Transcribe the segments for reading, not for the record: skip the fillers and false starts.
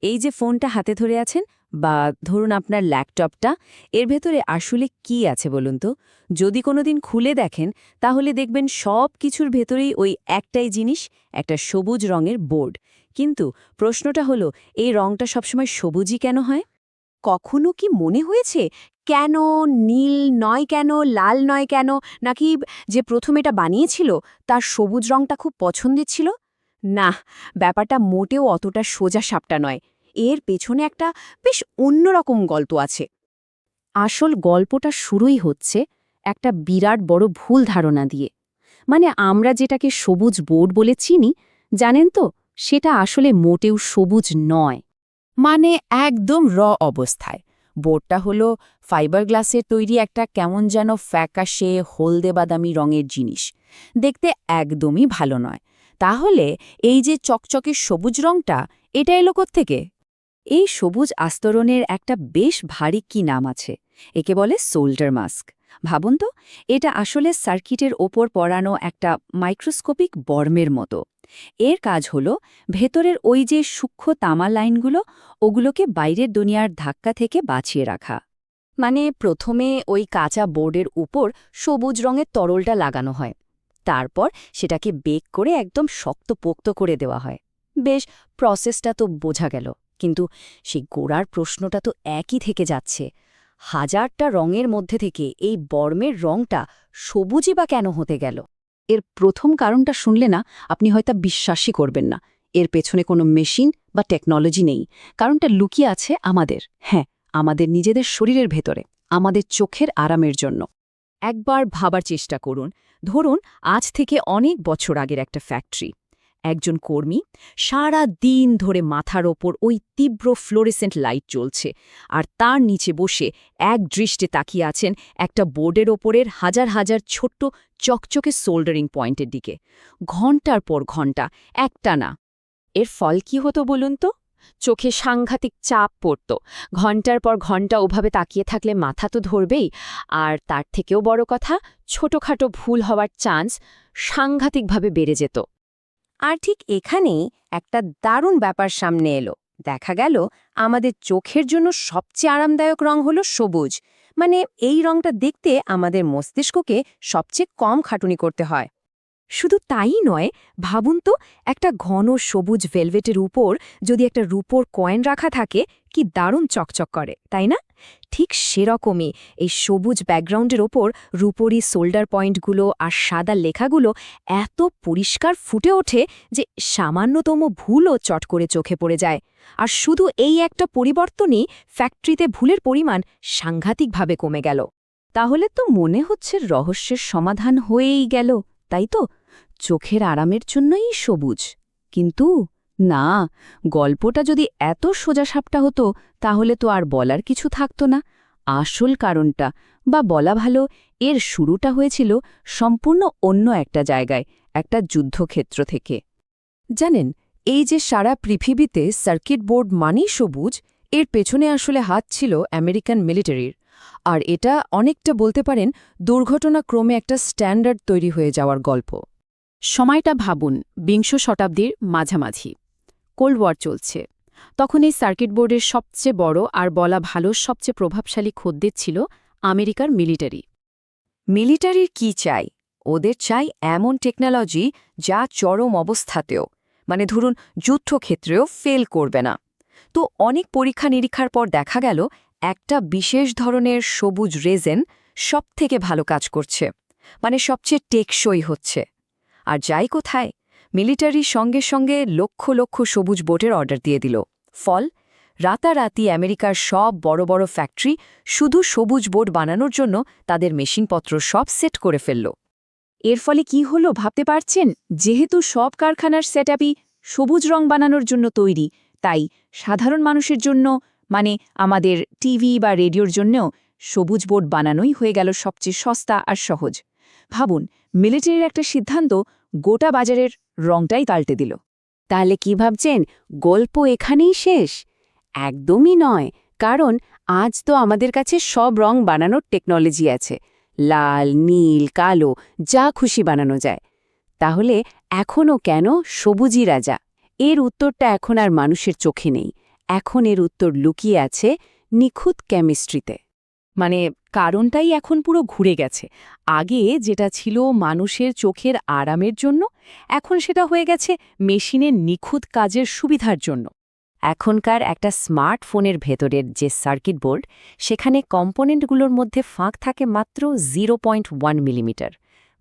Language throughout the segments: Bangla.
এই যে ফোনটা হাতে ধরে আছেন বা ধরুন আপনার ল্যাপটপটা, এর ভেতরে আসলে কি আছে বলুন তো? যদি কোনোদিন খুলে দেখেন তাহলে দেখবেন সব কিছুর ভেতরেই ওই একটাই জিনিস, একটা সবুজ রঙের বোর্ড। কিন্তু প্রশ্নটা হলো, এই রঙটা সবসময় সবুজই কেন হয়? কখনো কি মনে হয়েছে কেন নীল নয় কেন, লাল নয় কেন, নাকি যে প্রথম এটা বানিয়েছিল তার সবুজ রংটা খুব পছন্দের ছিল? না, ব্যাপারটা মোটেও অতটা সোজা সাপটা নয়। এর পেছনে একটা বেশ অন্যরকম গল্প আছে। আসল গল্পটা শুরুই হচ্ছে একটা বিরাট বড় ভুল ধারণা দিয়ে। মানে আমরা যেটাকে সবুজ বোর্ড বলে চিনি, জানেন তো, সেটা আসলে মোটেও সবুজ নয়। মানে একদম অবস্থায় বোর্ডটা হলো ফাইবার গ্লাসের তৈরি একটা কেমন যেন ফ্যাকাশে হলদে বাদামি রঙের জিনিস, দেখতে একদমই ভালো নয়। তাহলে এই যে চকচকে সবুজ রংটা, এটা এলো কোত্থেকে? এই সবুজ আস্তরণের একটা বেশ ভারী কি নাম আছে, একে বলে সোল্ডার মাস্ক। ভাবুন তো, এটা আসলে সার্কিটের ওপর পরানো একটা মাইক্রোস্কোপিক বর্মের মতো। এর কাজ হলো ভেতরের ওই যে সূক্ষ্ম তামা লাইনগুলো, ওগুলোকে বাইরের দুনিয়ার ধাক্কা থেকে বাঁচিয়ে রাখা। মানে প্রথমে ওই কাঁচা বোর্ডের উপর সবুজ রঙের তরলটা লাগানো হয়, তারপর সেটাকে বেক করে একদম শক্তপোক্ত করে দেওয়া হয়। বেশ, প্রসেসটা তো বোঝা গেল, কিন্তু সেই গোড়ার প্রশ্নটা তো একই থেকে যাচ্ছে। হাজারটা রঙের মধ্যে থেকে এই বর্মের রঙটা সবুজই বা কেন হতে গেল? এর প্রথম কারণটা শুনলে না, আপনি হয়তো বিশ্বাসই করবেন না। এর পেছনে কোনো মেশিন বা টেকনোলজি নেই। কারণটা লুকিয়ে আছে আমাদের, হ্যাঁ, আমাদের নিজেদের শরীরের ভেতরে, আমাদের চোখের আরামের জন্য। একবার ভাবার চেষ্টা করুন, ধরুন আজ থেকে অনেক বছর আগের একটা ফ্যাক্টরি। একজন কর্মী সারা দিন ধরে মাথার ওপর ওই তীব্র ফ্লোরেসেন্ট লাইট জ্বলছে, আর তার নিচে বসে এক দৃষ্টে তাকিয়ে আছেন একটা বোর্ডের ওপরের হাজার হাজার ছোট্ট চকচকে সোল্ডারিং পয়েন্টের দিকে, ঘণ্টার পর ঘণ্টা, একটানা। এর ফল কি হতো বলুন তো? চোখে সাংঘাতিক চাপ পড়ত। ঘণ্টার পর ঘণ্টা ওভাবে তাকিয়ে থাকলে মাথা তো ধরবেই, আর তার থেকেও বড় কথা, ছোটখাটো ভুল হওয়ার চান্স সাংঘাতিকভাবে বেড়ে যেত। আর ঠিক এখানেই একটা দারুণ ব্যাপার সামনে এলো। দেখা গেল আমাদের চোখের জন্য সবচেয়ে আরামদায়ক রং হলো সবুজ। মানে এই রংটা দেখতে আমাদের মস্তিষ্ককে সবচেয়ে কম খাটুনি করতে হয়। শুধু তাই নয়, ভাবুন তো, একটা ঘন সবুজ ভেলভেটের উপর যদি একটা রূপোর কয়েন রাখা থাকে, কি দারুণ চকচক করে, তাই না? ঠিক সেরকমই এই সবুজ ব্যাকগ্রাউন্ডের ওপর রূপোরই সোল্ডার পয়েন্টগুলো আর সাদা লেখাগুলো এত পরিষ্কার ফুটে ওঠে যে সামান্যতম ভুলও চট করে চোখে পড়ে যায়। আর শুধু এই একটা পরিবর্তনই ফ্যাক্টরিতে ভুলের পরিমাণ সাংঘাতিকভাবে কমে গেল। তাহলে তো মনে হচ্ছে রহস্যের সমাধান হয়েই গেল, তাই তো? চোখের আরামের জন্যই সবুজ। কিন্তু না, গল্পটা যদি এত সোজাসাপটা হতো তাহলে তো আর বলার কিছু থাকতো না। আসল কারণটা, বা বলা ভালো, এর শুরুটা হয়েছিল সম্পূর্ণ অন্য একটা জায়গায়, একটা যুদ্ধক্ষেত্র থেকে। জানেন, এই যে সারা পৃথিবীতে সার্কিট বোর্ড মানেই সবুজ, এর পেছনে আসলে হাত ছিল আমেরিকান মিলিটারির। আর এটা অনেকটা বলতে পারেন দুর্ঘটনাক্রমে একটা স্ট্যান্ডার্ড তৈরি হয়ে যাওয়ার গল্প। সময়টা ভাবুন, বিংশ শতাব্দীর মাঝামাঝি। কোল্ড ওয়ার চলছে। তখন এই সার্কিট বোর্ডের সবচেয়ে বড় আর বলা ভালো সবচেয়ে প্রভাবশালী খদ্দের ছিল আমেরিকার মিলিটারি। মিলিটারির কি চাই? ওদের চাই এমন টেকনোলজি যা চরম অবস্থাতেও, মানে ধরুন যুদ্ধক্ষেত্রেও ফেল করবে না। তো অনেক পরীক্ষা নিরীক্ষার পর দেখা গেল একটা বিশেষ ধরনের সবুজ রেজেন সবথেকে ভালো কাজ করছে, মানে সবচেয়ে টেকসই হচ্ছে। আর যাই কোথায়, মিলিটারি সঙ্গে সঙ্গে লক্ষ লক্ষ সবুজ বোটের অর্ডার দিয়ে দিল। ফল, রাতারাতি আমেরিকার সব বড় বড় ফ্যাক্টরি শুধু সবুজ বোর্ড বানানোর জন্য তাদের মেশিনপত্র সব সেট করে ফেলল। এর ফলে কি হলো ভাবতে পারছেন? যেহেতু সব কারখানার সেটআপই সবুজ রং বানানোর জন্য তৈরি, তাই সাধারণ মানুষের জন্য, মানে আমাদের টিভি বা রেডিওর জন্যও সবুজ বোর্ড বানানোই হয়ে গেল সবচেয়ে সস্তা আর সহজ। ভাবুন, মিলিটারির একটা সিদ্ধান্ত গোটা বাজারের রংটাই পাল্টে দিল। তাহলে কি ভাবছেন, গল্প এখানেই শেষ? একদমই নয়, কারণ আজ তো আমাদের কাছে সব রং বানানোর টেকনোলজি আছে। লাল, নীল, কালো, যা খুশি বানানো যায়। তাহলে এখনও কেন সবুজই রাজা? এর উত্তরটা এখন আর মানুষের চোখে নেই, এখন এর উত্তর লুকিয়ে আছে নিখুঁত কেমিস্ট্রিতে। মানে কারণটাই এখন পুরো ঘুরে গেছে। আগে যেটা ছিল মানুষের চোখের আরামের জন্য, এখন সেটা হয়ে গেছে মেশিনের নিখুঁত কাজের সুবিধার জন্য। এখনকার একটা স্মার্টফোনের ভেতরের যে সার্কিট বোর্ড, সেখানে কম্পোনেন্টগুলোর মধ্যে ফাঁক থাকে মাত্র 0.1 মিলিমিটার,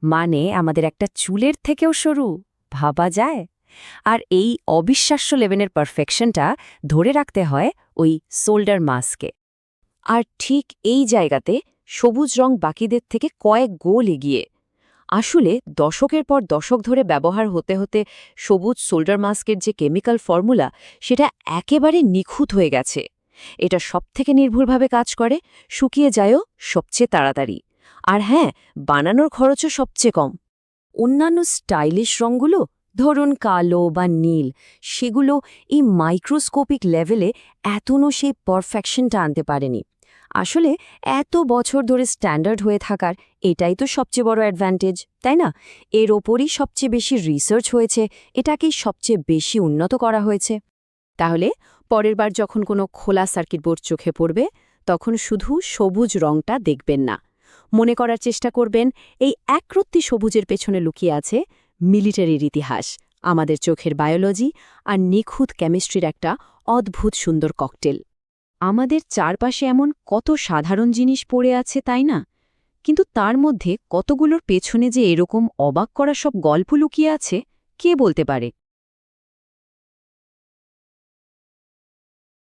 মানে আমাদের একটা চুলের থেকেও সরু। ভাবা যায়? আর এই অবিশ্বাস্য লেভেলের পারফেকশনটা ধরে রাখতে হয় ওই সোল্ডার মাস্কে। আর ঠিক এই জায়গাতে সবুজ রং বাকিদের থেকে কয়েক গোল এগিয়ে। আসলে দশকের পর দশক ধরে ব্যবহার হতে হতে সবুজ সোল্ডার মাস্কের যে কেমিক্যাল ফর্মুলা, সেটা একেবারে নিখুঁত হয়ে গেছে। এটা সবথেকে নির্ভুলভাবে কাজ করে, শুকিয়ে যায়ও সবচেয়ে তাড়াতাড়ি। আর হ্যাঁ, বানানোর খরচও সবচেয়ে কম। অন্যান্য স্টাইলিশ রঙগুলো, ধরুন কালো বা নীল, সেগুলো এই মাইক্রোস্কোপিক লেভেলে এতনও সেই পারফেকশনটা আনতে পারেনি। আসলে এত বছর ধরে স্ট্যান্ডার্ড হয়ে থাকার এটাই তো সবচেয়ে বড় অ্যাডভান্টেজ, তাই না? এর ওপরই সবচেয়ে বেশি রিসার্চ হয়েছে, এটাকেই সবচেয়ে বেশি উন্নত করা হয়েছে। তাহলে পরের বার যখন কোনো খোলা সার্কিট বোর্ড চোখে পড়বে, তখন শুধু সবুজ রংটা দেখবেন না, মনে করার চেষ্টা করবেন এই একরত্তি সবুজের পেছনে লুকিয়ে আছে মিলিটারির ইতিহাস, আমাদের চোখের বায়োলজি আর নিখুঁত কেমিস্ট্রির একটা অদ্ভুত সুন্দর ককটেল। আমাদের চারপাশে এমন কত সাধারণ জিনিস পড়ে আছে, তাই না? কিন্তু তার মধ্যে কতগুলোর পেছনে যে এরকম অবাক করা সব গল্প লুকিয়ে আছে, কে বলতে পারে?